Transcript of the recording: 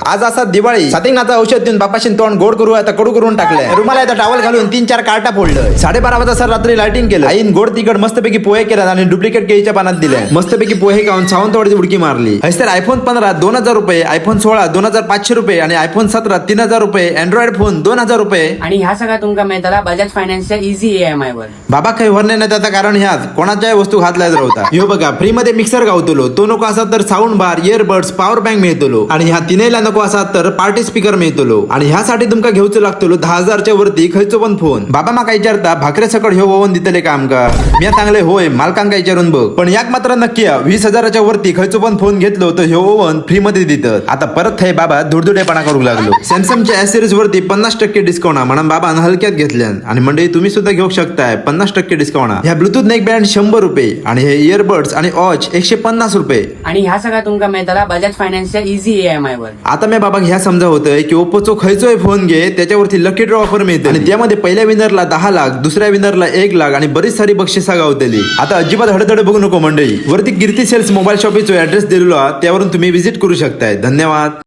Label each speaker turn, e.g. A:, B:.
A: आज असा दिवाळी सातिंगनाचं औषध देऊन बापाशी तोंड गोड करू आता कडू करून टाकलंय. रुमाला आता टावल घालून 3-4 कार्टा फोडलं. 12:30 वाजता सर रात्री लाइटिंग केलं. आईन गोड तिकड मस्तपैकी पोहे केला आणि डुप्लिकेट केळीच्या पानात दिले. मस्तपैकी पोहे खाऊन सावंतवाडीची उडकी मारली. तर आयफोन 15 2,000 रुपये, आयफोन 16 2,500 रुपये आणि आयफोन 17 3,000 रुपये, अँड्रॉइड फोन 2,000 रुपये.
B: आणि ह्या सगळ्या तुमका मिळताला बजाज फायनान्सच्या इझी EMI वर.
A: बाबा काही भरणे नाही त्याचं कारण ह्याच कोणाच्या वस्तू घातल्या जर होता. ह्यो बघा फ्री मध्ये मिक्सर गावतलो. तो नको असा तर साऊंड बार, इयरबड्स, पॉवर बँक मिळतलो. आणि ह्या तिनेला नको असा तर पार्टी स्पीकर मिळतलो. आणि ह्यासाठी तुमका घेऊच लागतलो 10,000च्या वरती खयचो पण फोन. बाबा माका विचारता भाकरे सकट ह्यो ओवन दितले काम का. मी चांगले होय मालकांका विचारून बघ. पण याक मात्र नक्की 20,000च्या वरती खयचो पण फोन घेतलो तर ह्यो ओवन फ्री मध्ये देतात. आता परत हे बाबा धुडधुडेपणा करू लागलो. सॅमसंगच्या एस सिरीज वरती 50% डिस्काउंट म्हणून बाबा हलक्यात घेतल्यान. आणि मंडळी तुम्ही सुद्धा घेऊ शकताय 50% डिस्काउंट. ह्या ब्लूटूथ नेक बँड 100 रुपये आणि हे इयरबड्स आणि वॉच 150 रुपये.
B: आणि ह्या सगळ्या तुमका मिळताला बजाज फायनान्सच्या इझी EMI वर.
A: आता मी बाबा ह्या समजा होतंय की ओप्पोचो खयचोय फोन घे त्याच्यावरती लकी ड्रॉ ऑफर मिळते. आणि त्यामध्ये पहिल्या विनरला 10 लाख, दुसऱ्या विनरला 1 लाख आणि बरीच सारी बक्षिसा गावतली. आता अजिबात हडधड बघू नको मंडळी. वरती कीर्ती सेल्स मोबाईल शॉपीचो ऍड्रेस दिलेलो त्यावरून तुम्ही व्हिजिट करू शकताय. धन्यवाद.